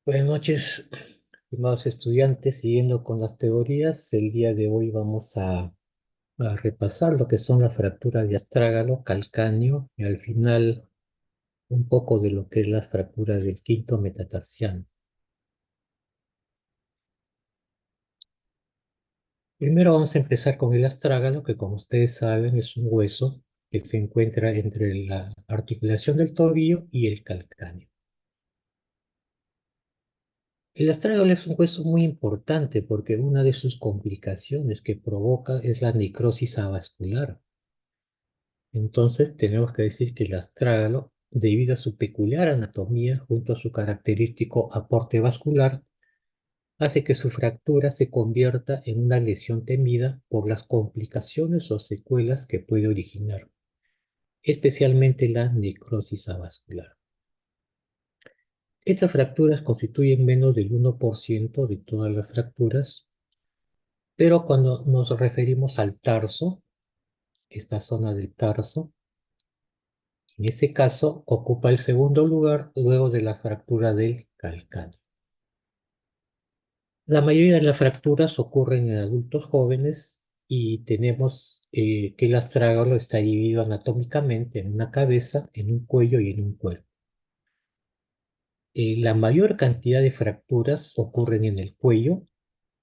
Buenas noches, estimados estudiantes. Siguiendo con las teorías, el día de hoy vamos a repasar lo que son las fracturas de astrágalo, calcáneo y al final un poco de lo que es las fracturas del quinto metatarsiano. Primero vamos a empezar con el astrágalo, que como ustedes saben es un hueso que se encuentra entre la articulación del tobillo y el calcáneo. El astrágalo es un hueso muy importante porque una de sus complicaciones que provoca es la necrosis avascular. Entonces tenemos que decir que el astrágalo, debido a su peculiar anatomía junto a su característico aporte vascular, hace que su fractura se convierta en una lesión temida por las complicaciones o secuelas que puede originar, especialmente la necrosis avascular. Estas fracturas constituyen menos del 1% de todas las fracturas, pero cuando nos referimos al tarso, esta zona del tarso, en ese caso, ocupa el segundo lugar luego de la fractura del calcáneo. La mayoría de las fracturas ocurren en adultos jóvenes y tenemos que el astrágalo está dividido anatómicamente en una cabeza, en un cuello y en un cuerpo. La mayor cantidad de fracturas ocurren en el cuello,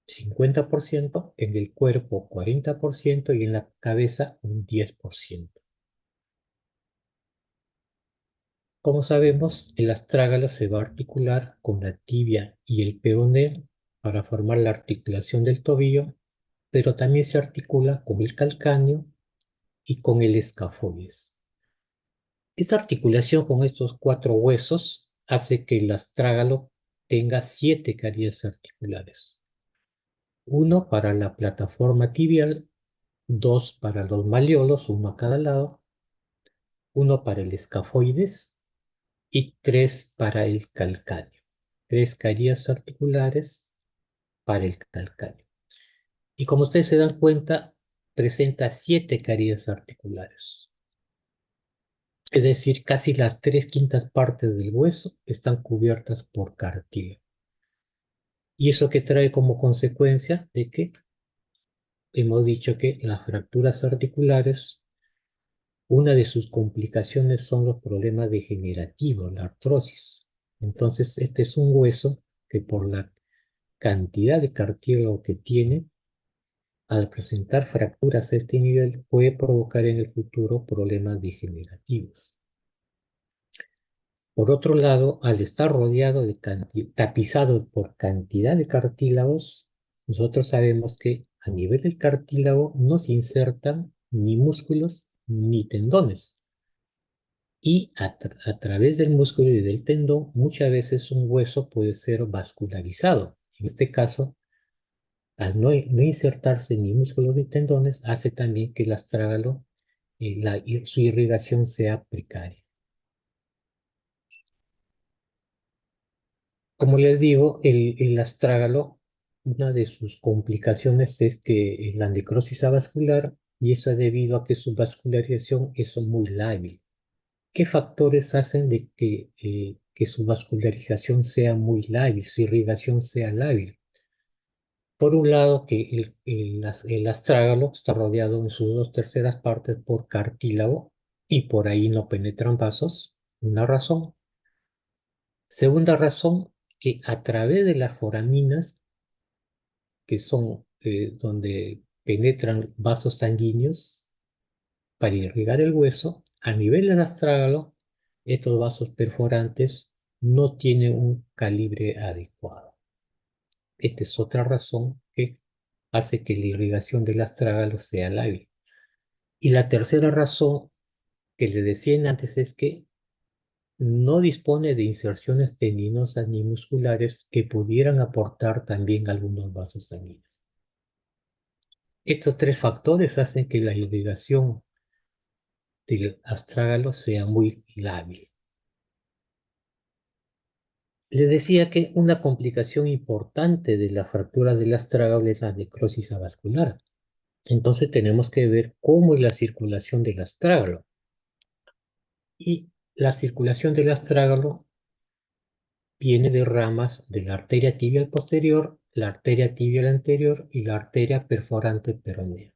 50%, en el cuerpo 40% y en la cabeza un 10%. Como sabemos, el astrágalo se va a articular con la tibia y el peroné para formar la articulación del tobillo, pero también se articula con el calcáneo y con el escafoides. Esa articulación con estos cuatro huesos hace que el astrágalo tenga 7 caries articulares. Uno para la plataforma tibial, dos para los malleolos, uno a cada lado, uno para el escafoides y tres para el calcáneo. 3 caries articulares para el calcáneo. Y como ustedes se dan cuenta, presenta 7 caries articulares. Es decir, casi las 3/5 partes del hueso están cubiertas por cartílago. Y eso que trae como consecuencia de que hemos dicho que las fracturas articulares, una de sus complicaciones son los problemas degenerativos, la artrosis. Entonces, este es un hueso que por la cantidad de cartílago que tiene, al presentar fracturas a este nivel, puede provocar en el futuro problemas degenerativos. Por otro lado, al estar rodeado tapizado por cantidad de cartílagos, nosotros sabemos que a nivel del cartílago no se insertan ni músculos ni tendones. Y a través del músculo y del tendón, muchas veces un hueso puede ser vascularizado. En este caso, al no insertarse ni músculos ni tendones, hace también que el astrágalo, su irrigación sea precaria. Como les digo, el astrágalo, una de sus complicaciones es que la necrosis avascular, y eso es debido a que su vascularización es muy lábil. ¿Qué factores hacen de que su vascularización sea muy lábil, su irrigación sea lábil? Por un lado, que el astrágalo está rodeado en sus 2/3 partes por cartílago y por ahí no penetran vasos, una razón. Segunda razón, que a través de las foraminas, que son donde penetran vasos sanguíneos para irrigar el hueso, a nivel del astrágalo, estos vasos perforantes no tienen un calibre adecuado. Esta es otra razón que hace que la irrigación del astrágalo sea lábil. Y la tercera razón que le decía antes es que no dispone de inserciones tendinosas ni musculares que pudieran aportar también algunos vasos sanguíneos. Estos tres factores hacen que la irrigación del astrágalo sea muy lábil. Les decía que una complicación importante de la fractura del astrágalo es la necrosis avascular. Entonces tenemos que ver cómo es la circulación del astrágalo. Y la circulación del astrágalo viene de ramas de la arteria tibial posterior, la arteria tibial anterior y la arteria perforante peronea.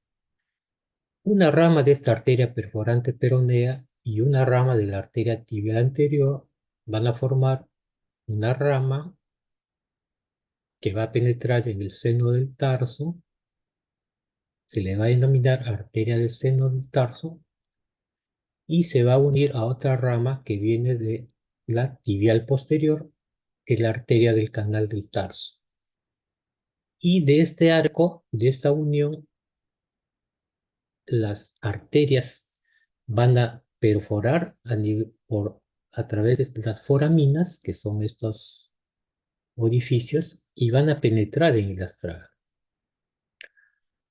Una rama de esta arteria perforante peronea y una rama de la arteria tibial anterior van a formar una rama que va a penetrar en el seno del tarso, se le va a denominar arteria del seno del tarso y se va a unir a otra rama que viene de la tibial posterior, que es la arteria del canal del tarso. Y de este arco, de esta unión, las arterias van a perforar a través de las foraminas, que son estos orificios, y van a penetrar en el astrágalo.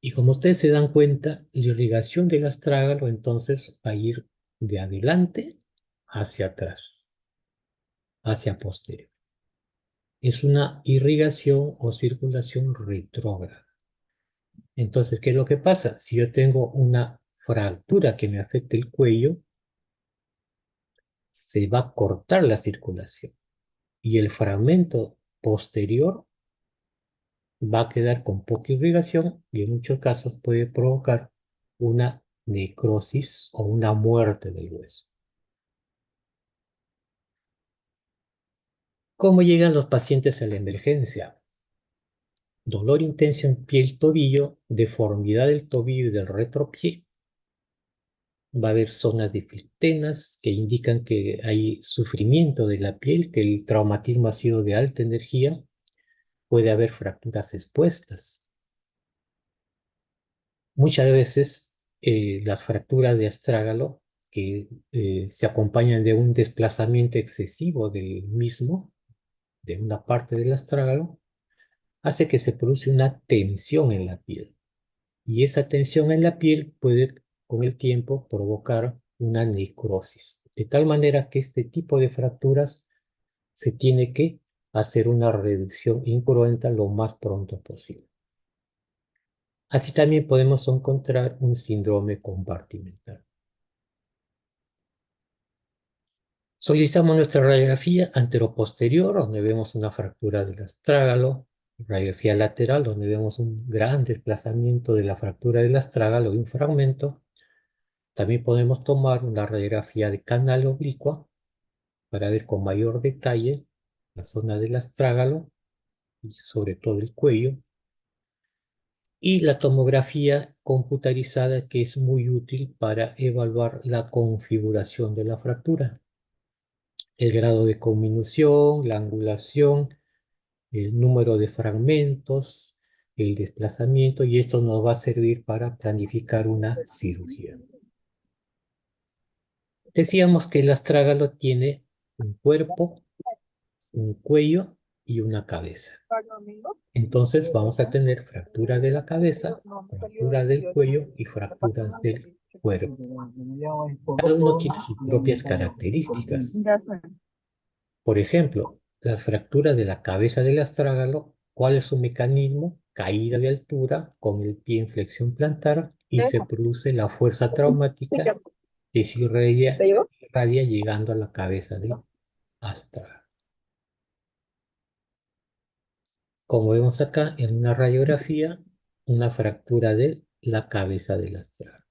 Y como ustedes se dan cuenta, la irrigación del astrágalo entonces va a ir de adelante hacia atrás, hacia posterior. Es una irrigación o circulación retrógrada. Entonces, ¿qué es lo que pasa? Si yo tengo una fractura que me afecte el cuello, se va a cortar la circulación y el fragmento posterior va a quedar con poca irrigación y en muchos casos puede provocar una necrosis o una muerte del hueso. ¿Cómo llegan los pacientes a la emergencia? Dolor intenso en piel-tobillo, deformidad del tobillo y del retropié. Va a haber zonas de filtenas que indican que hay sufrimiento de la piel, que el traumatismo ha sido de alta energía. Puede haber fracturas expuestas. Muchas veces las fracturas de astrágalo que se acompañan de un desplazamiento excesivo del mismo, de una parte del astrágalo, hace que se produce una tensión en la piel. Y esa tensión en la piel puede con el tiempo provocar una necrosis. De tal manera que este tipo de fracturas se tiene que hacer una reducción incruenta lo más pronto posible. Así también podemos encontrar un síndrome compartimental. Solicitamos nuestra radiografía anteroposterior, donde vemos una fractura del astrágalo, radiografía lateral, donde vemos un gran desplazamiento de la fractura del astrágalo de un fragmento. También podemos tomar una radiografía de canal oblicua para ver con mayor detalle la zona del astrágalo y sobre todo el cuello. Y la tomografía computarizada, que es muy útil para evaluar la configuración de la fractura, el grado de conminución, la angulación, el número de fragmentos, el desplazamiento, y esto nos va a servir para planificar una cirugía. Decíamos que el astrágalo tiene un cuerpo, un cuello y una cabeza. Entonces vamos a tener fractura de la cabeza, fractura del cuello y fracturas del cuerpo. Cada uno tiene sus propias características. Por ejemplo, las fracturas de la cabeza del astrágalo, ¿cuál es su mecanismo? Caída de altura con el pie en flexión plantar y se produce la fuerza traumática que se irradia llegando a la cabeza del astrágalo. Como vemos acá en una radiografía, una fractura de la cabeza del astrágalo.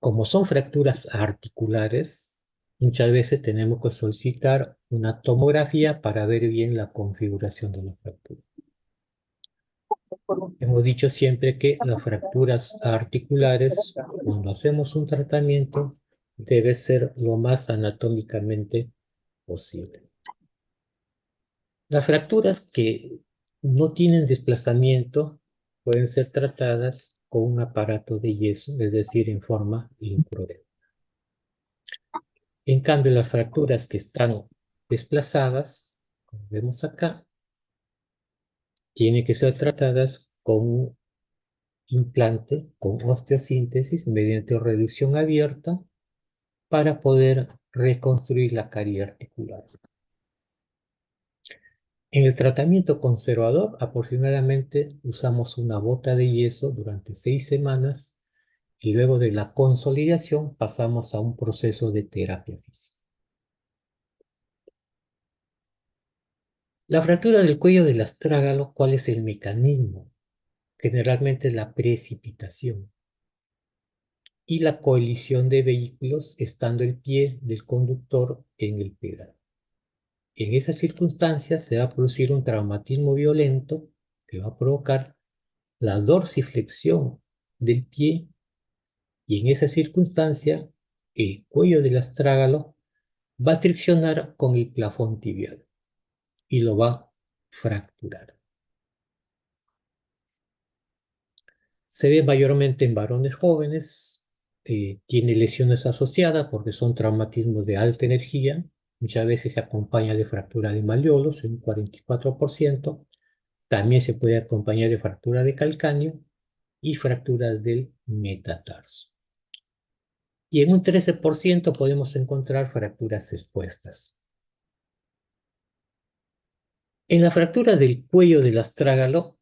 Como son fracturas articulares, muchas veces tenemos que solicitar una tomografía para ver bien la configuración de la fractura. Hemos dicho siempre que las fracturas articulares, cuando hacemos un tratamiento, debe ser lo más anatómicamente posible. Las fracturas que no tienen desplazamiento pueden ser tratadas con un aparato de yeso, es decir, en forma incruenta. En cambio, las fracturas que están desplazadas, como vemos acá, tienen que ser tratadas con un implante con osteosíntesis mediante reducción abierta para poder reconstruir la carie articular. En el tratamiento conservador, aproximadamente usamos una bota de yeso durante 6 semanas y luego de la consolidación pasamos a un proceso de terapia física. La fractura del cuello del astrágalo, ¿cuál es el mecanismo? Generalmente la precipitación y la colisión de vehículos estando el pie del conductor en el pedal. En esas circunstancias se va a producir un traumatismo violento que va a provocar la dorsiflexión del pie y en esa circunstancia el cuello del astrágalo va a friccionar con el plafón tibial y lo va a fracturar. Se ve mayormente en varones jóvenes, tiene lesiones asociadas porque son traumatismos de alta energía, muchas veces se acompaña de fractura de malleolos en un 44%, también se puede acompañar de fractura de calcáneo y fracturas del metatarso. Y en un 13% podemos encontrar fracturas expuestas. En la fractura del cuello del astrágalo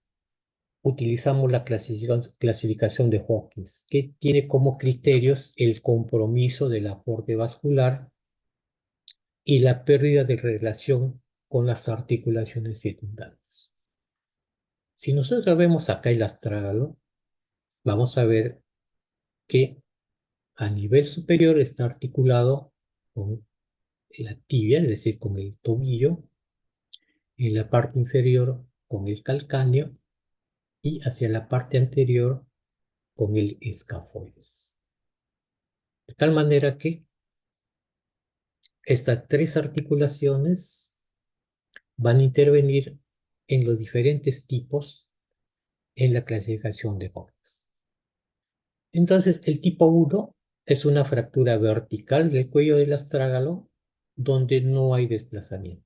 utilizamos la clasificación de Hawkins, que tiene como criterios el compromiso del aporte vascular y la pérdida de relación con las articulaciones circundantes. Si nosotros vemos acá el astrágalo, vamos a ver que a nivel superior está articulado con la tibia, es decir, con el tobillo, en la parte inferior con el calcáneo y hacia la parte anterior con el escafoides. De tal manera que estas tres articulaciones van a intervenir en los diferentes tipos en la clasificación de Hawkins. Entonces, el tipo 1 es una fractura vertical del cuello del astrágalo donde no hay desplazamiento.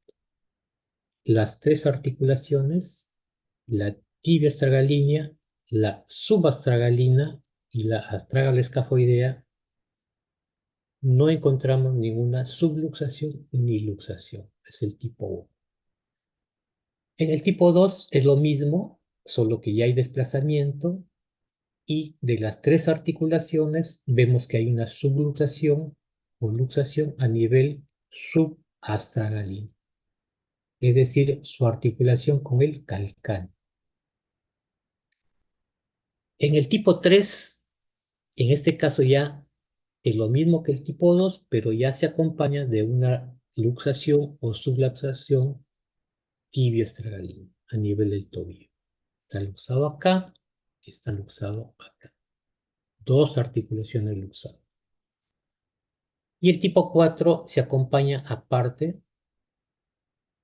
Las tres articulaciones, la tibia astragalínea, la subastragalina y la astragalescafoidea, no encontramos ninguna subluxación ni luxación. Es el tipo 1. En el tipo 2 es lo mismo, solo que ya hay desplazamiento y de las tres articulaciones vemos que hay una subluxación o luxación a nivel subastragalino, es decir, su articulación con el calcáneo. En el tipo 3, en este caso ya es lo mismo que el tipo 2, pero ya se acompaña de una luxación o subluxación tibio-astragalina a nivel del tobillo. Está luxado acá, está luxado acá. Dos articulaciones luxadas. Y el tipo 4 se acompaña aparte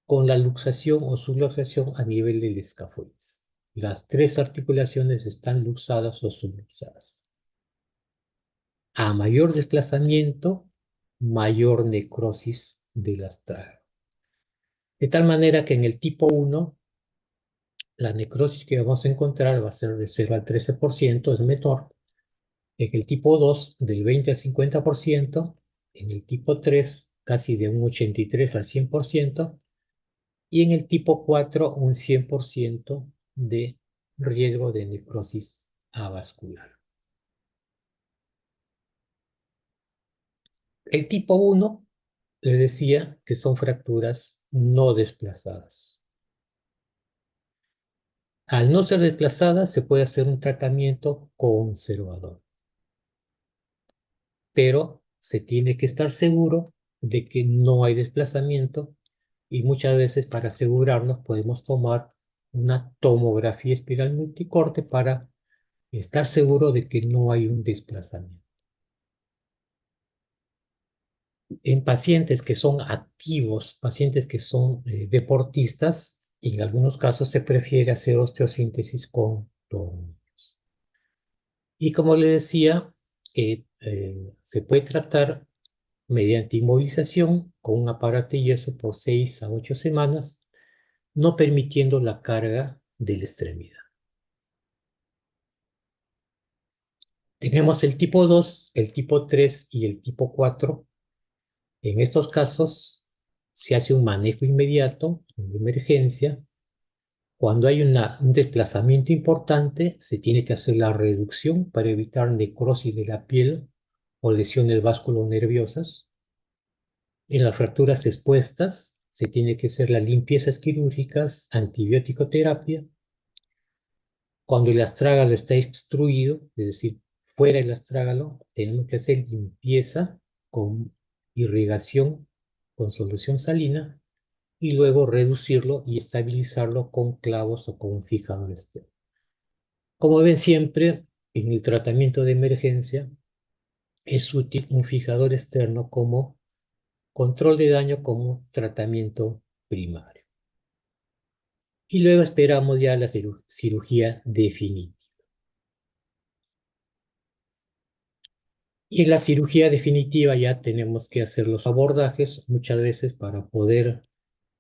con la luxación o subluxación a nivel del escafoides. Las tres articulaciones están luxadas o subluxadas. A mayor desplazamiento, mayor necrosis del astrágalo. De tal manera que en el tipo 1, la necrosis que vamos a encontrar va a ser de 0 al 13%, es menor. En el tipo 2, del 20 al 50%. En el tipo 3, casi de un 83 al 100%. Y en el tipo 4, un 100% de riesgo de necrosis avascular. El tipo 1, le decía que son fracturas no desplazadas. Al no ser desplazadas, se puede hacer un tratamiento conservador, pero se tiene que estar seguro de que no hay desplazamiento y muchas veces para asegurarnos podemos tomar una tomografía espiral multicorte para estar seguro de que no hay un desplazamiento. En pacientes que son activos, pacientes que son deportistas, en algunos casos se prefiere hacer osteosíntesis con tornillos. Y como le decía, se puede tratar mediante inmovilización con un aparato de yeso por 6 a 8 semanas, no permitiendo la carga de la extremidad. Tenemos el tipo 2, el tipo 3 y el tipo 4. En estos casos se hace un manejo inmediato, de emergencia. Cuando hay un desplazamiento importante, se tiene que hacer la reducción para evitar necrosis de la piel o lesiones vasculonerviosas. En las fracturas expuestas, se tiene que hacer las limpiezas quirúrgicas, antibiótico-terapia. Cuando el astrágalo está obstruido, es decir, fuera del astrágalo, tenemos que hacer limpieza con irrigación con solución salina y luego reducirlo y estabilizarlo con clavos o con un fijador externo. Como ven siempre, en el tratamiento de emergencia es útil un fijador externo como control de daño como tratamiento primario. Y luego esperamos ya la cirugía definitiva. Y en la cirugía definitiva ya tenemos que hacer los abordajes muchas veces para poder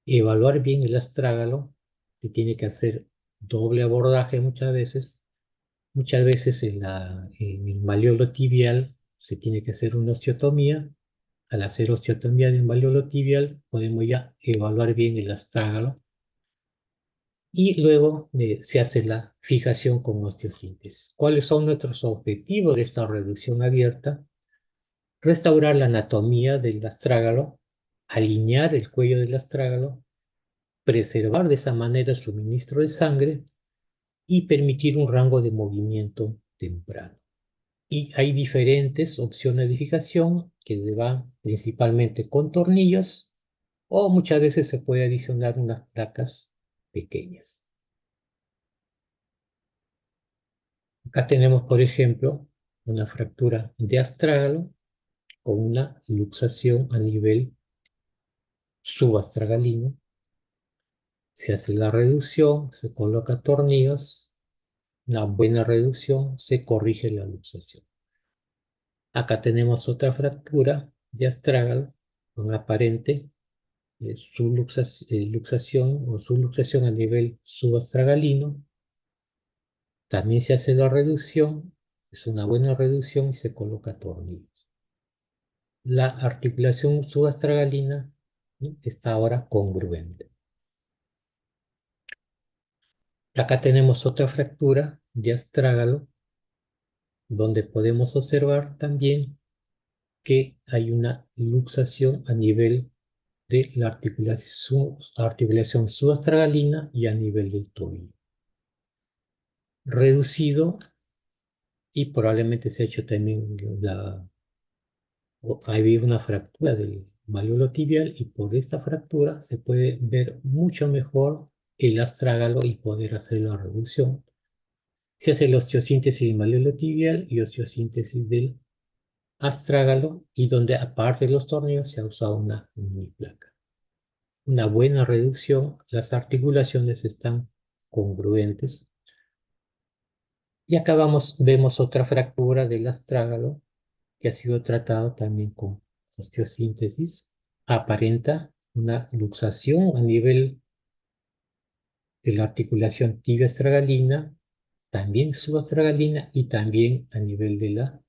evaluar bien el astrágalo. Se tiene que hacer doble abordaje muchas veces. Muchas veces en el malleolo tibial se tiene que hacer una osteotomía. Al hacer osteotomía del malleolo tibial podemos ya evaluar bien el astrágalo y luego se hace la fijación con osteosíntesis. ¿Cuáles son nuestros objetivos de esta reducción abierta? Restaurar la anatomía del astrágalo, alinear el cuello del astrágalo, preservar de esa manera el suministro de sangre y permitir un rango de movimiento temprano. Y hay diferentes opciones de fijación que se van principalmente con tornillos o muchas veces se puede adicionar unas placas pequeñas. Acá tenemos, por ejemplo, una fractura de astrágalo con una luxación a nivel subastragalino. Se hace la reducción, se coloca tornillos, una buena reducción, se corrige la luxación. Acá tenemos otra fractura de astrágalo con aparente luxación o subluxación a nivel subastragalino. También se hace la reducción, es una buena reducción y se coloca tornillos. La articulación subastragalina está ahora congruente. Acá tenemos otra fractura de astrágalo, donde podemos observar también que hay una luxación a nivel de la articulación subastragalina y a nivel del tobillo. Reducido y probablemente se ha hecho también hay una fractura del malleolo tibial y por esta fractura se puede ver mucho mejor el astrágalo y poder hacer la reducción. Se hace la osteosíntesis del malleolo tibial y osteosíntesis del astrágalo y donde aparte de los tornillos se ha usado una mini placa. Una buena reducción, las articulaciones están congruentes. Y acá vemos otra fractura del astrágalo que ha sido tratado también con osteosíntesis. Aparenta una luxación a nivel de la articulación tibio-astragalina, también subastragalina y también a nivel de la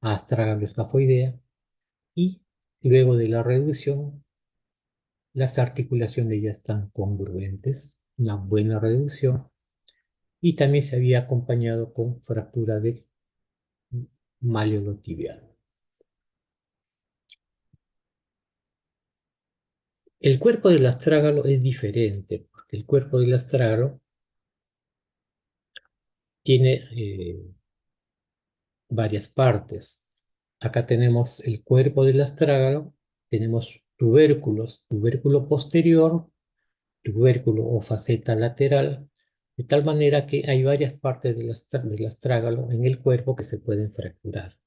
astragaloescafoidea. Y luego de la reducción, las articulaciones ya están congruentes, una buena reducción. Y también se había acompañado con fractura del malleolo tibial. El cuerpo del astrágalo es diferente, porque el cuerpo del astrágalo tiene varias partes. Acá tenemos el cuerpo del astrágalo, tenemos tubérculos, tubérculo posterior, tubérculo o faceta lateral, de tal manera que hay varias partes del astrágalo en el cuerpo que se pueden fracturar.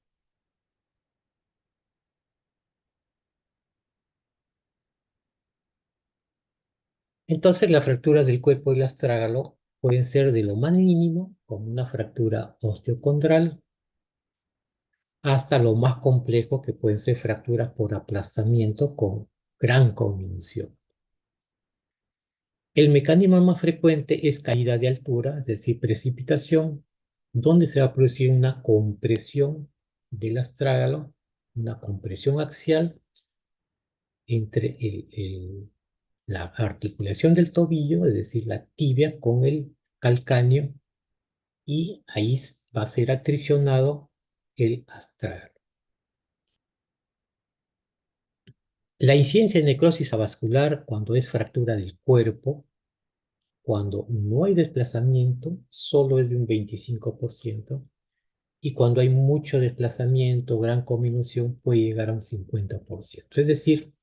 Entonces, las fracturas del cuerpo del astrágalo pueden ser de lo más mínimo, como una fractura osteocondral, hasta lo más complejo, que pueden ser fracturas por aplastamiento con gran conmoción. El mecanismo más frecuente es caída de altura, es decir, precipitación, donde se va a producir una compresión del astrágalo, una compresión axial entre la articulación del tobillo, es decir, la tibia con el calcáneo, y ahí va a ser atriccionado el astrágalo. La incidencia de necrosis avascular cuando es fractura del cuerpo, cuando no hay desplazamiento, solo es de un 25%, y cuando hay mucho desplazamiento, gran conminución, puede llegar a un 50%. Es decir,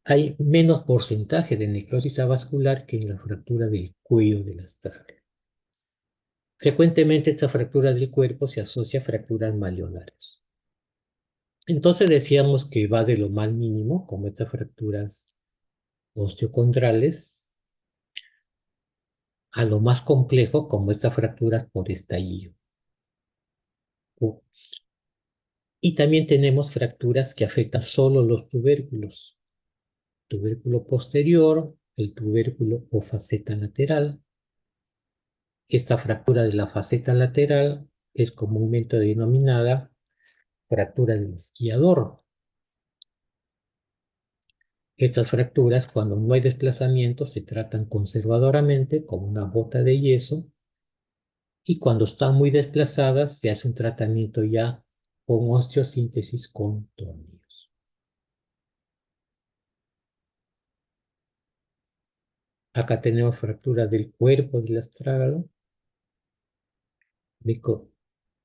hay menos porcentaje de necrosis avascular que en la fractura del cuello del astral. Frecuentemente esta fractura del cuerpo se asocia a fracturas malleolares. Entonces decíamos que va de lo más mínimo, como estas fracturas osteocondrales, a lo más complejo, como estas fracturas por estallido. Y también tenemos fracturas que afectan solo los tubérculos. Tubérculo posterior, el tubérculo o faceta lateral. Esta fractura de la faceta lateral es comúnmente denominada fractura del esquiador. Estas fracturas, cuando no hay desplazamiento, se tratan conservadoramente como una bota de yeso, y cuando están muy desplazadas se hace un tratamiento ya con osteosíntesis con tornillos. Acá tenemos fracturas del cuerpo del astrágalo,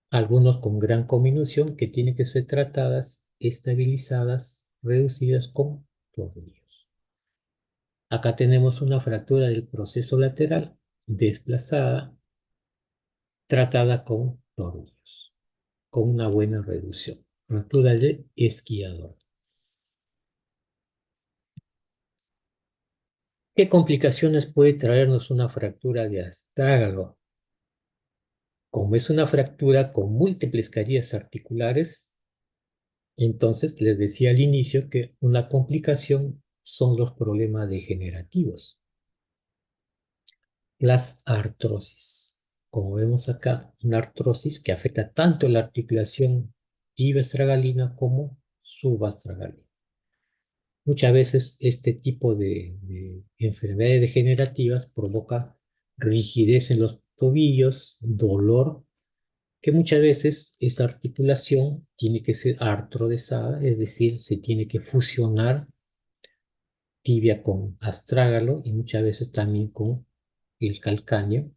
algunos con gran conminución que tienen que ser tratadas, estabilizadas, reducidas con tornillos. Acá tenemos una fractura del proceso lateral desplazada, tratada con tornillos, con una buena reducción. Fractura de esquiador. ¿Qué complicaciones puede traernos una fractura de astrágalo? Como es una fractura con múltiples caídas articulares, entonces les decía al inicio que una complicación son los problemas degenerativos. Las artrosis. Como vemos acá, una artrosis que afecta tanto la articulación tibio-astragalina como subastragalina. Muchas veces este tipo de enfermedades degenerativas provoca rigidez en los tobillos, dolor, que muchas veces esta articulación tiene que ser artrodesada, es decir, se tiene que fusionar tibia con astrágalo y muchas veces también con el calcáneo,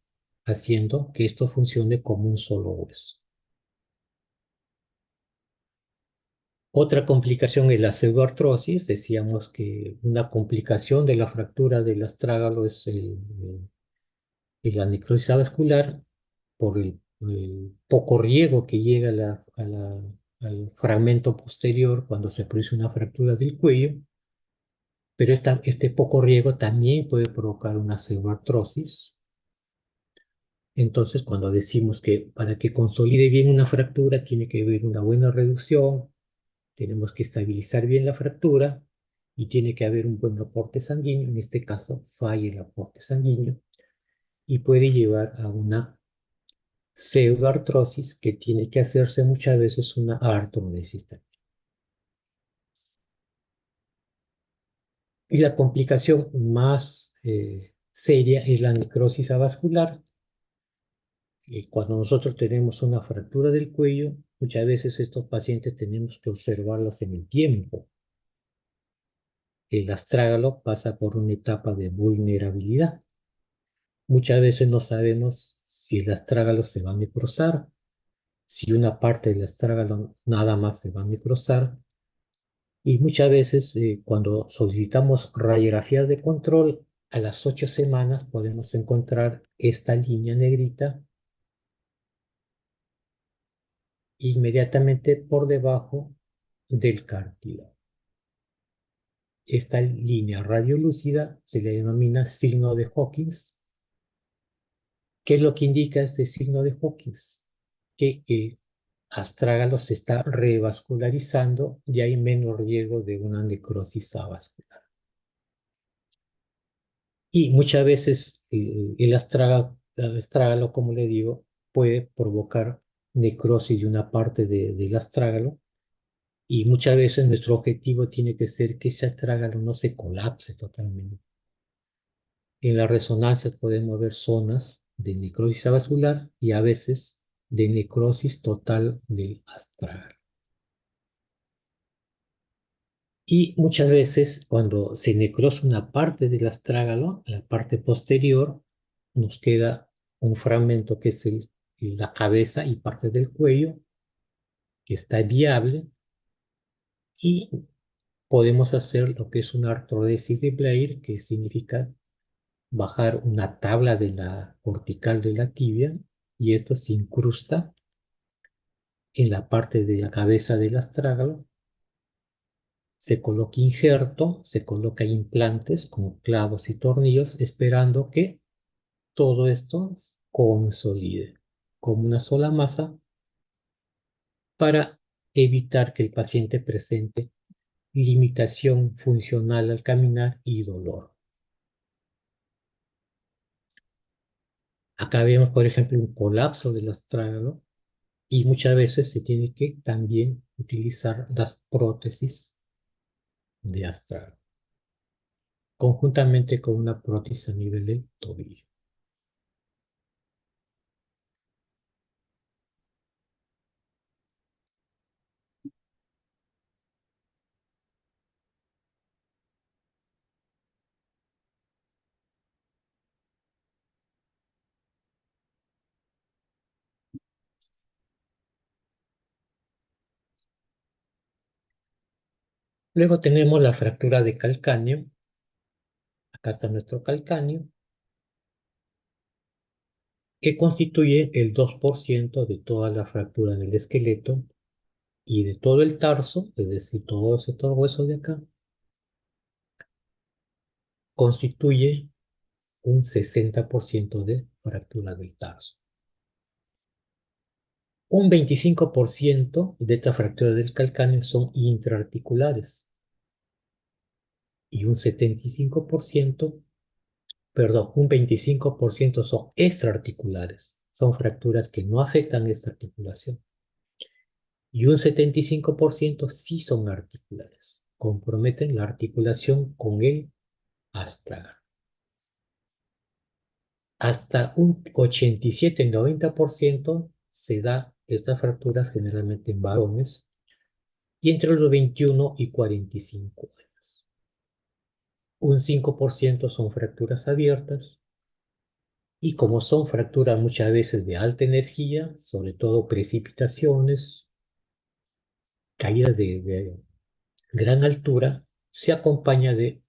haciendo que esto funcione como un solo hueso. Otra complicación es la pseudoartrosis. Decíamos que una complicación de la fractura del astrágalo es la necrosis vascular por el poco riego que llega al fragmento posterior cuando se produce una fractura del cuello, pero este poco riego también puede provocar una pseudoartrosis. Entonces, cuando decimos que para que consolide bien una fractura tiene que haber una buena reducción, tenemos que estabilizar bien la fractura y tiene que haber un buen aporte sanguíneo. En este caso, falla el aporte sanguíneo y puede llevar a una pseudoartrosis que tiene que hacerse muchas veces una artrodesis. Y la complicación más seria es la necrosis avascular. Y cuando nosotros tenemos una fractura del cuello, muchas veces estos pacientes tenemos que observarlos en el tiempo. El astrágalo pasa por una etapa de vulnerabilidad. Muchas veces no sabemos si el astrágalo se va a necrosar, si una parte del astrágalo nada más se va a necrosar. Y muchas veces cuando solicitamos radiografías de control, a las 8 semanas podemos encontrar esta línea negrita inmediatamente por debajo del cartílago. Esta línea radiolúcida se le denomina signo de Hawkins. ¿Qué es lo que indica este signo de Hawkins? Que el astrágalo se está revascularizando y hay menos riesgo de una necrosis avascular. Y muchas veces el astrágalo, como le digo, puede provocar necrosis de una parte del astrágalo, y muchas veces nuestro objetivo tiene que ser que ese astrágalo no se colapse totalmente. En las resonancias podemos ver zonas de necrosis avascular y a veces de necrosis total del astrágalo. Y muchas veces cuando se necrosa una parte del astrágalo, la parte posterior, nos queda un fragmento que es la cabeza y parte del cuello, que está viable, y podemos hacer lo que es una artrodesis de Blair, que significa bajar una tabla de la cortical de la tibia, y esto se incrusta en la parte de la cabeza del astrágalo, se coloca injerto, se coloca implantes con clavos y tornillos, esperando que todo esto consolide como una sola masa para evitar que el paciente presente limitación funcional al caminar y dolor. Acá vemos, por ejemplo, un colapso del astrágalo y muchas veces se tiene que también utilizar las prótesis de astrágalo, conjuntamente con una prótesis a nivel del tobillo. Luego tenemos la fractura de calcáneo. Acá está nuestro calcáneo, que constituye el 2% de toda la fractura en el esqueleto y de todo el tarso, es decir, todo ese todo hueso de acá, constituye un 60% de fractura del tarso. Un 25% de esta fractura del calcáneo son intraarticulares y un 75%, perdón, un 25% son extraarticulares. Son fracturas que no afectan esta articulación. Y un 75% sí son articulares. Comprometen la articulación con el astragal. Hasta un 87-90% se da estas fracturas generalmente en varones y entre los 21 y 45 años. Un 5% son fracturas abiertas y como son fracturas muchas veces de alta energía, sobre todo precipitaciones, caídas de gran altura, se acompaña de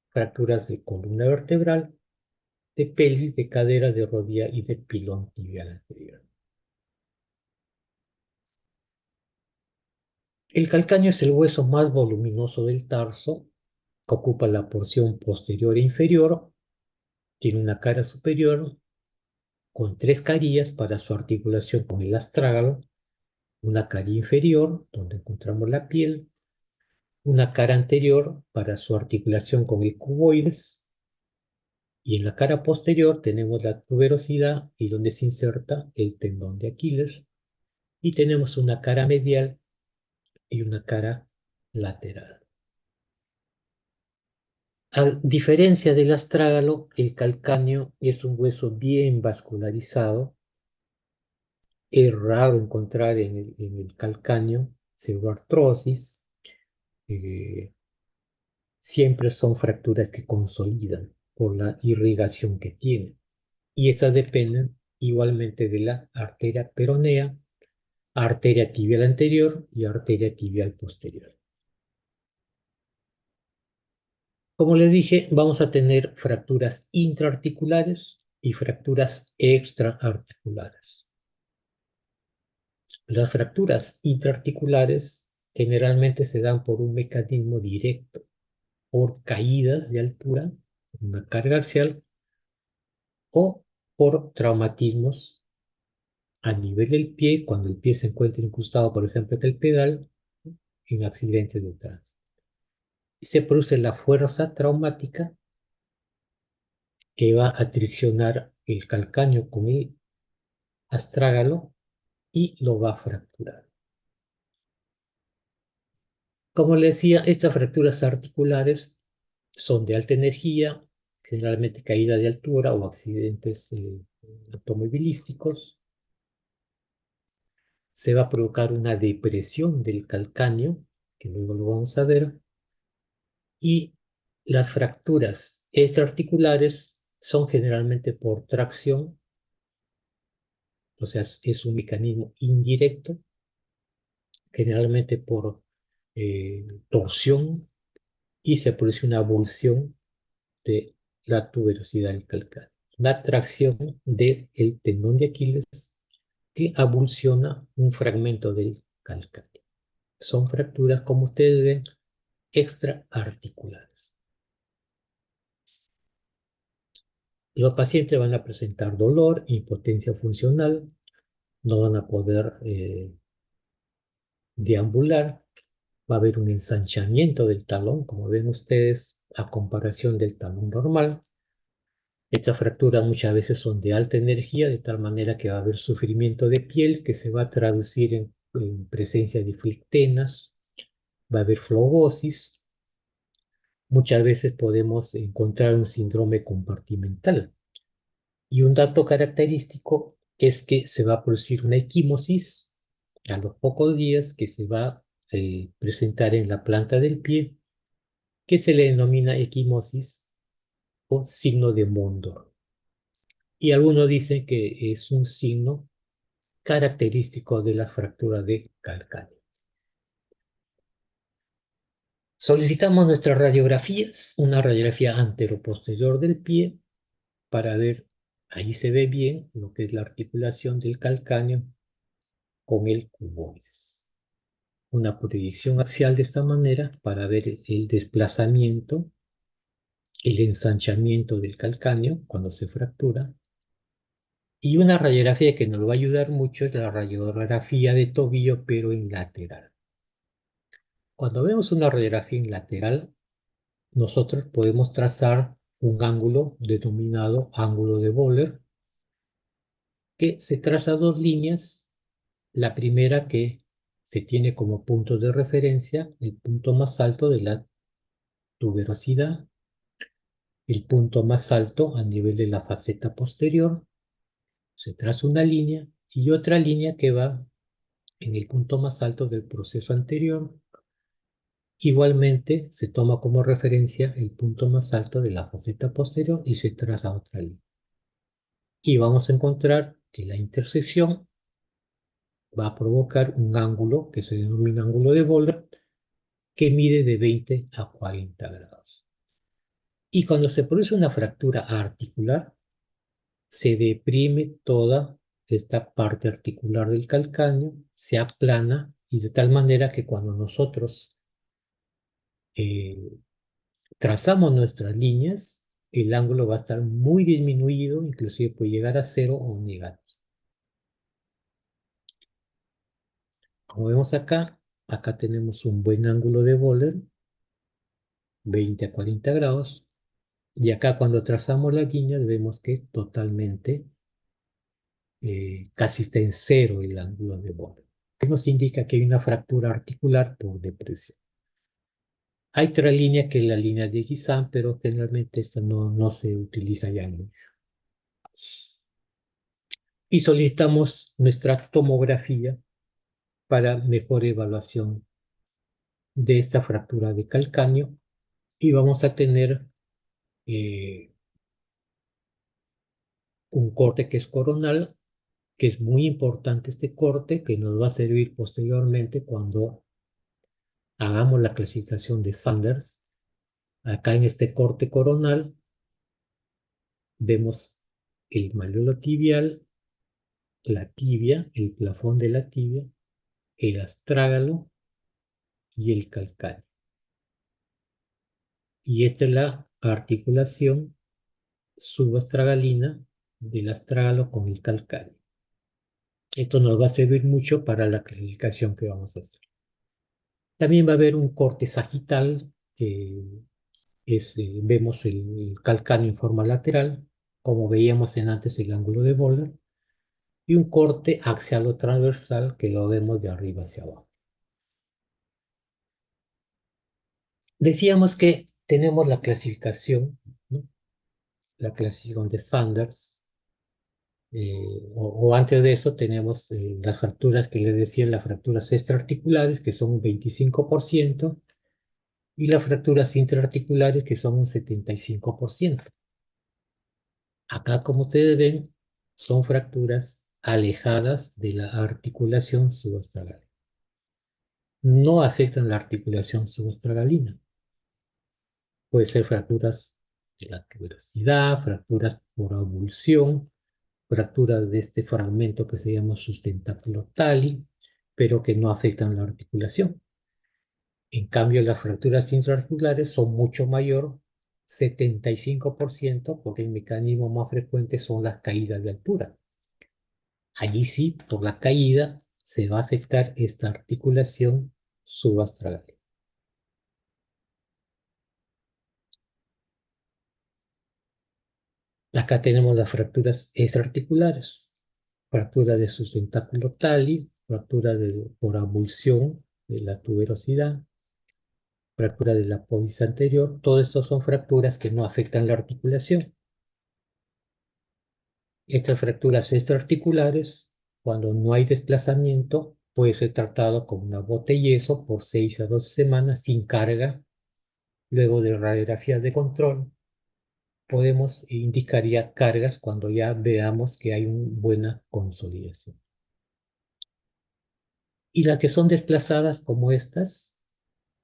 fracturas de columna vertebral, de pelvis, de cadera, de rodilla y de pilón tibial anterior. El calcáneo es el hueso más voluminoso del tarso, que ocupa la porción posterior e inferior, tiene una cara superior con tres carillas para su articulación con el astrágalo, una cara inferior donde encontramos la piel, una cara anterior para su articulación con el cuboides, y en la cara posterior tenemos la tuberosidad y donde se inserta el tendón de Aquiles, y tenemos una cara medial y una cara lateral. A diferencia del astrágalo, el calcáneo es un hueso bien vascularizado. Es raro encontrar en el calcáneo pseudoartrosis. eh, Siempre son fracturas que consolidan por la irrigación que tienen. Y estas dependen igualmente de la arteria peronea, arteria tibial anterior y arteria tibial posterior. Como les dije, vamos a tener fracturas intraarticulares y fracturas extraarticulares. Las fracturas intraarticulares generalmente se dan por un mecanismo directo, por caídas de altura, una carga axial, o por traumatismos a nivel del pie, cuando el pie se encuentra incrustado, por ejemplo, en el pedal, en accidentes de tránsito. Y se produce la fuerza traumática que va a triccionar el calcáneo con el astrágalo y lo va a fracturar. Como le decía, estas fracturas articulares son de alta energía, generalmente caída de altura o accidentes automovilísticos. Se va a provocar una depresión del calcáneo, que luego lo vamos a ver, Y las fracturas extraarticulares son generalmente por tracción, o sea, es un mecanismo indirecto, generalmente por torsión, y se produce una abulsión de la tuberosidad del calcáneo. La tracción del tendón de Aquiles que abulsiona un fragmento del calcáneo. Son fracturas, como ustedes ven, extraarticulares. Los pacientes van a presentar dolor, impotencia funcional, no van a poder deambular, va a haber un ensanchamiento del talón, como ven ustedes, a comparación del talón normal. Estas fracturas muchas veces son de alta energía, de tal manera que va a haber sufrimiento de piel que se va a traducir en presencia de flictenas, va a haber flebosis. Muchas veces podemos encontrar un síndrome compartimental. Y un dato característico es que se va a producir una equimosis a los pocos días que se va a presentar en la planta del pie, que se le denomina equimosis o signo de Mondor. Y algunos dicen que es un signo característico de la fractura de calcáneo. Solicitamos nuestras radiografías, una radiografía antero-posterior del pie para ver, ahí se ve bien lo que es la articulación del calcáneo con el cuboides. Una proyección axial de esta manera para ver el desplazamiento, el ensanchamiento del calcáneo cuando se fractura. Y una radiografía que nos va a ayudar mucho es la radiografía de tobillo, pero en lateral. Cuando vemos una radiografía en lateral, nosotros podemos trazar un ángulo denominado ángulo de Böhler, que se traza dos líneas. La primera que se tiene como punto de referencia el punto más alto de la tuberosidad, el punto más alto a nivel de la faceta posterior, se traza una línea y otra línea que va en el punto más alto del proceso anterior. Igualmente se toma como referencia el punto más alto de la faceta posterior y se traza otra línea. Y vamos a encontrar que la intersección va a provocar un ángulo que se denomina ángulo de Böhler, que mide de 20 a 40 grados. Y cuando se produce una fractura articular, se deprime toda esta parte articular del calcáneo, se aplana y de tal manera que cuando nosotros eh, trazamos nuestras líneas, el ángulo va a estar muy disminuido, inclusive puede llegar a cero o negativo. Como vemos acá, acá tenemos un buen ángulo de Böhler, 20 a 40 grados, y acá cuando trazamos las líneas vemos que totalmente, casi está en cero el ángulo de Böhler, que nos indica que hay una fractura articular por depresión. Hay otra línea que es la línea de Guisan, pero generalmente esta no se utiliza ya mucho. Y solicitamos nuestra tomografía para mejor evaluación de esta fractura de calcáneo y vamos a tener eh, un corte que es coronal, que es muy importante este corte, que nos va a servir posteriormente cuando hagamos la clasificación de Sanders. Acá en este corte coronal vemos el malleolo tibial, la tibia, el plafón de la tibia, el astrágalo y el calcáneo. Y esta es la articulación subastragalina del astrágalo con el calcáneo. Esto nos va a servir mucho para la clasificación que vamos a hacer. También va a haber un corte sagital, que vemos el calcáneo en forma lateral, como veíamos en antes el ángulo de Böhler, y un corte axial o transversal que lo vemos de arriba hacia abajo. Decíamos que tenemos la clasificación, ¿no? La clasificación de Sanders, o antes de eso tenemos las fracturas que les decía, las fracturas extraarticulares, que son un 25%, y las fracturas intraarticulares que son un 75%. Acá, como ustedes ven, son fracturas alejadas de la articulación subastragal. No afectan la articulación subastragalina. Puede ser fracturas de la tuberosidad, fracturas por avulsión, fracturas de este fragmento que se llama sustentáculo tali, pero que no afectan la articulación. En cambio, las fracturas intraarticulares son mucho mayor, 75%, porque el mecanismo más frecuente son las caídas de altura. Allí sí, por la caída, se va a afectar esta articulación subastragal. Acá tenemos las fracturas extraarticulares, fractura de sustentáculo tali, por avulsión de la tuberosidad, fractura de la pódice anterior. Todas estas son fracturas que no afectan la articulación. Estas fracturas extraarticulares, cuando no hay desplazamiento, puede ser tratado con una bota de yeso por 6 a 12 semanas sin carga. Luego de radiografías de control, podemos indicar ya cargas cuando ya veamos que hay una buena consolidación. Y las que son desplazadas como estas,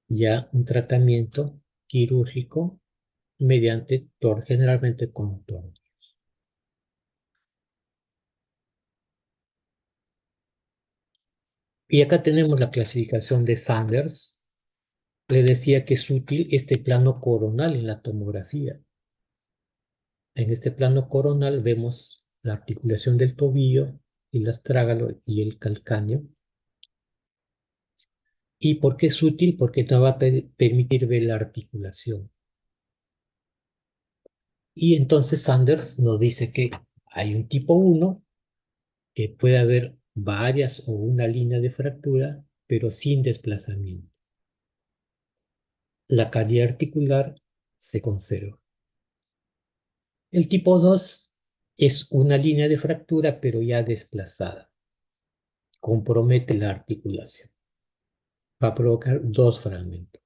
ya un tratamiento quirúrgico mediante generalmente con torno. Y acá tenemos la clasificación de Sanders. Le decía que es útil este plano coronal en la tomografía. En este plano coronal vemos la articulación del tobillo, el astrágalo y el calcáneo. ¿Y por qué es útil? Porque nos va a permitir ver la articulación. Y entonces Sanders nos dice que hay un tipo 1, que puede haber varias o una línea de fractura, pero sin desplazamiento. La carie articular se conserva. El tipo 2 es una línea de fractura, pero ya desplazada. Compromete la articulación. Va a provocar dos fragmentos.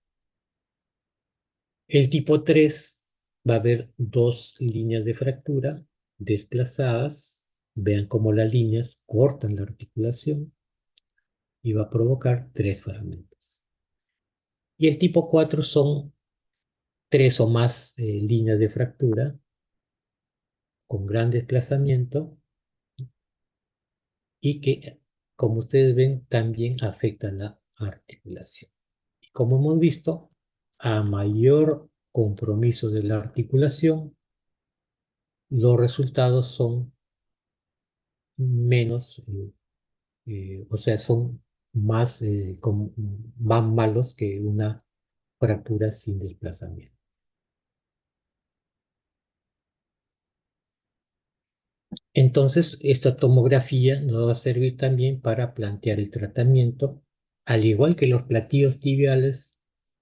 El tipo 3 va a haber dos líneas de fractura desplazadas. Vean cómo las líneas cortan la articulación y va a provocar tres fragmentos. Y el tipo 4 son tres o más líneas de fractura con gran desplazamiento y que, como ustedes ven, también afectan la articulación. Y como hemos visto, a mayor compromiso de la articulación, los resultados son menos, o sea, son más malos que una fractura sin desplazamiento. Entonces, esta tomografía nos va a servir también para plantear el tratamiento, al igual que los platillos tibiales.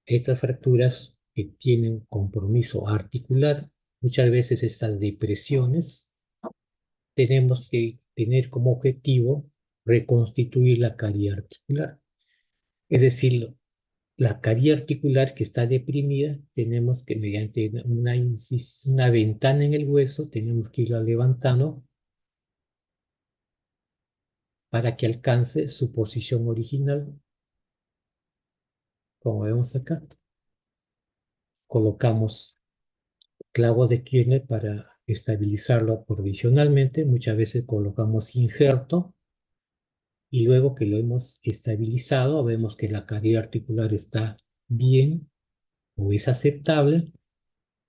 Estas fracturas que tienen compromiso articular, muchas veces estas depresiones, tenemos que tener como objetivo reconstituir la carie articular. Es decir, la carie articular que está deprimida, tenemos que mediante una ventana en el hueso, tenemos que irla levantando para que alcance su posición original, como vemos acá. Colocamos clavos de Kirner para estabilizarlo provisionalmente. Muchas veces colocamos injerto y luego que lo hemos estabilizado, vemos que la carie articular está bien o es aceptable,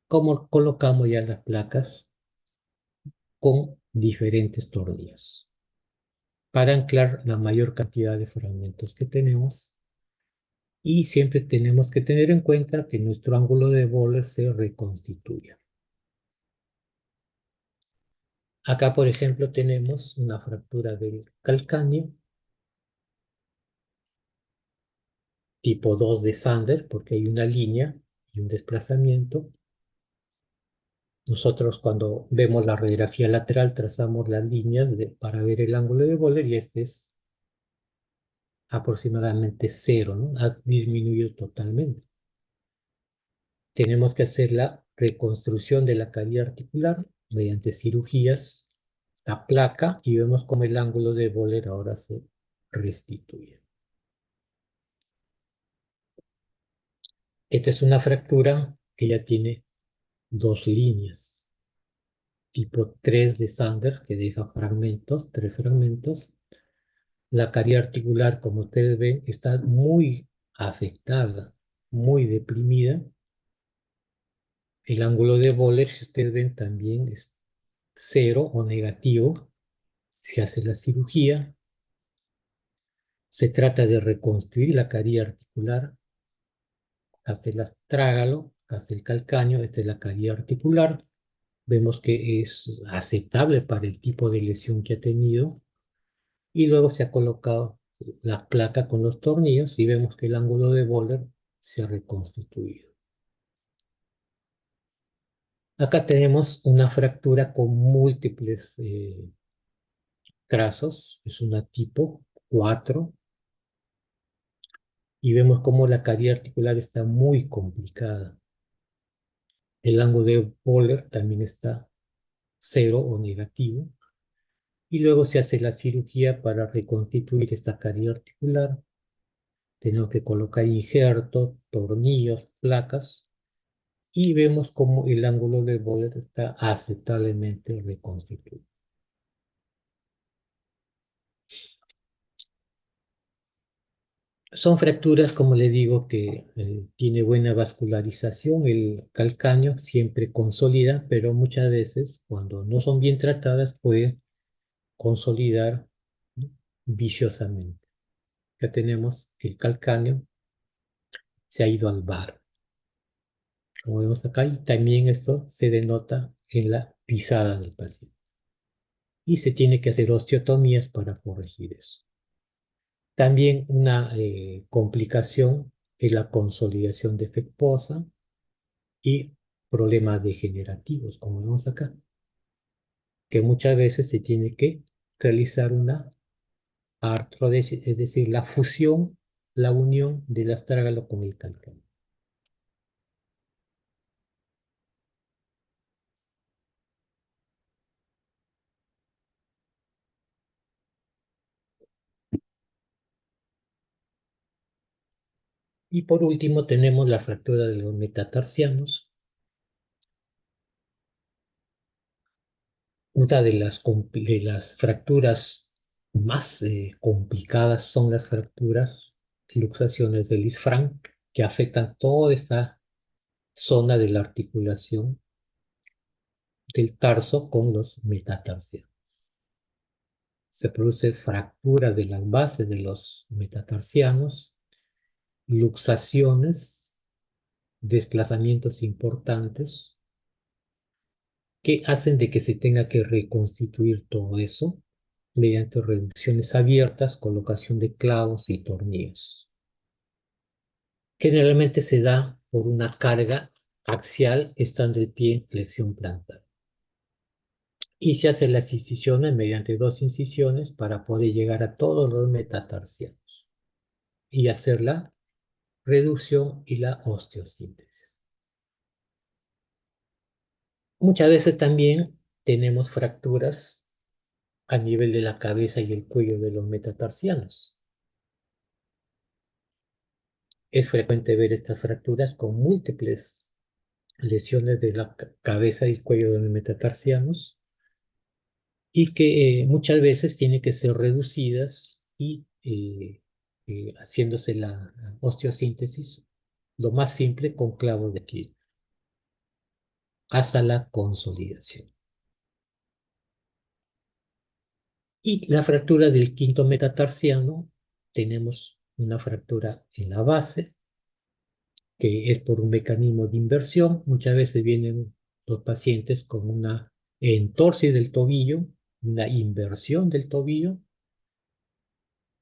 como colocamos ya las placas con diferentes tornillos para anclar la mayor cantidad de fragmentos que tenemos. Y siempre tenemos que tener en cuenta que nuestro ángulo de Böhler se reconstituya. Acá, por ejemplo, tenemos una fractura del calcáneo, tipo 2 de Sander, porque hay una línea y un desplazamiento. Nosotros cuando vemos la radiografía lateral trazamos las líneas para ver el ángulo de Böhler y este es aproximadamente cero, ¿no? Ha disminuido totalmente. tenemos que hacer la reconstrucción de la carie articular mediante cirugías, la placa, y vemos cómo el ángulo de Böhler ahora se restituye. Esta es una fractura que ya tiene dos líneas, tipo 3 de Sander, que deja fragmentos, tres fragmentos. La carie articular, como ustedes ven, está muy afectada, muy deprimida. El ángulo de Böhler, si ustedes ven, también es cero o negativo. Se hace la cirugía. Se trata de reconstruir la carie articular, hace el astrágalo, hace el calcáneo. Esta es la carie articular. Vemos que es aceptable para el tipo de lesión que ha tenido. Y luego se ha colocado la placa con los tornillos y vemos que el ángulo de Böhler se ha reconstituido. Acá tenemos una fractura con múltiples trazos, es una tipo 4, y vemos cómo la carie articular está muy complicada. El ángulo de Böhler también está cero o negativo, y luego se hace la cirugía para reconstituir esta carie articular. Tenemos que colocar injertos, tornillos, placas, y vemos cómo el ángulo de Böhler está aceptablemente reconstituido. Son fracturas, como le digo, que tiene buena vascularización. El calcáneo siempre consolida, pero muchas veces, cuando no son bien tratadas, puede consolidar, ¿no?, viciosamente. Ya tenemos el calcáneo, se ha ido al bar, como vemos acá, y también esto se denota en la pisada del paciente. Y se tiene que hacer osteotomías para corregir eso. También una complicación es la consolidación defectuosa y problemas degenerativos, como vemos acá, que muchas veces se tiene que realizar una artrodesis, es decir, la fusión, la unión del astrágalo con el calcáneo. Y por último tenemos la fractura de los metatarsianos. Una de las fracturas más complicadas son las fracturas, luxaciones del isfranc, que afectan toda esta zona de la articulación del tarso con los metatarsianos. Se produce fractura de las bases de los metatarsianos, luxaciones, desplazamientos importantes que hacen de que se tenga que reconstituir todo eso mediante reducciones abiertas, colocación de clavos y tornillos. Generalmente se da por una carga axial estando el pie en flexión plantar. Y se hacen las incisiones mediante dos incisiones para poder llegar a todos los metatarsianos y hacer la reducción y la osteosíntesis. Muchas veces también tenemos fracturas a nivel de la cabeza y el cuello de los metatarsianos. Es frecuente ver estas fracturas con múltiples lesiones de la cabeza y cuello de los metatarsianos, y que muchas veces tienen que ser reducidas y haciéndose la osteosíntesis lo más simple con clavos de quilla hasta la consolidación. Y la fractura del quinto metatarsiano, tenemos una fractura en la base, que es por un mecanismo de inversión. Muchas veces vienen los pacientes con una entorsis del tobillo, una inversión del tobillo.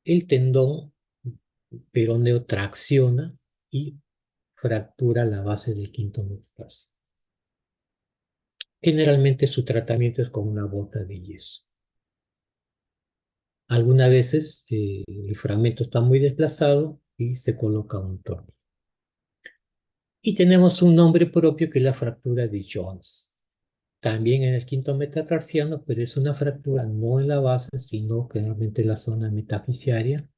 El tendón peroneo tracciona y fractura la base del quinto metatarso. Generalmente su tratamiento es con una bota de yeso. Algunas veces el fragmento está muy desplazado y se coloca un torno. Y tenemos un nombre propio que es la fractura de Jones. También en el quinto metatarsiano, pero es una fractura no en la base, sino generalmente en la zona metafisiaria,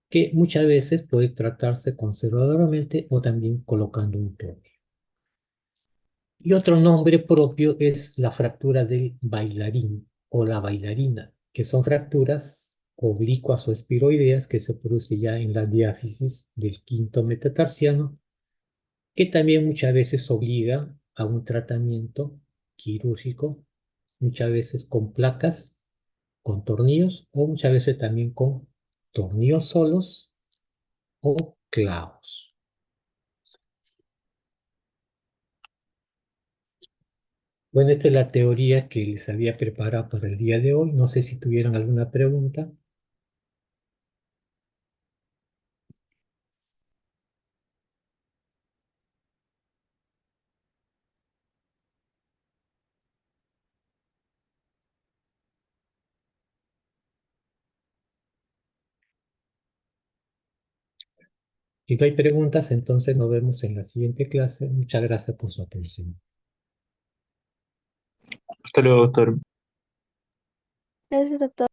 que muchas veces puede tratarse conservadoramente o también colocando un toque. Y otro nombre propio es la fractura del bailarín o la bailarina, que son fracturas oblicuas o espiroideas que se producen ya en la diáfisis del quinto metatarsiano, que también muchas veces obliga a un tratamiento quirúrgico, muchas veces con placas, con tornillos o muchas veces también con tornillos solos o clavos. Bueno, esta es la teoría que les había preparado para el día de hoy. No sé si tuvieran alguna pregunta. Si no hay preguntas, entonces nos vemos en la siguiente clase. Muchas gracias por su atención. Hasta luego, doctor. Gracias, doctor.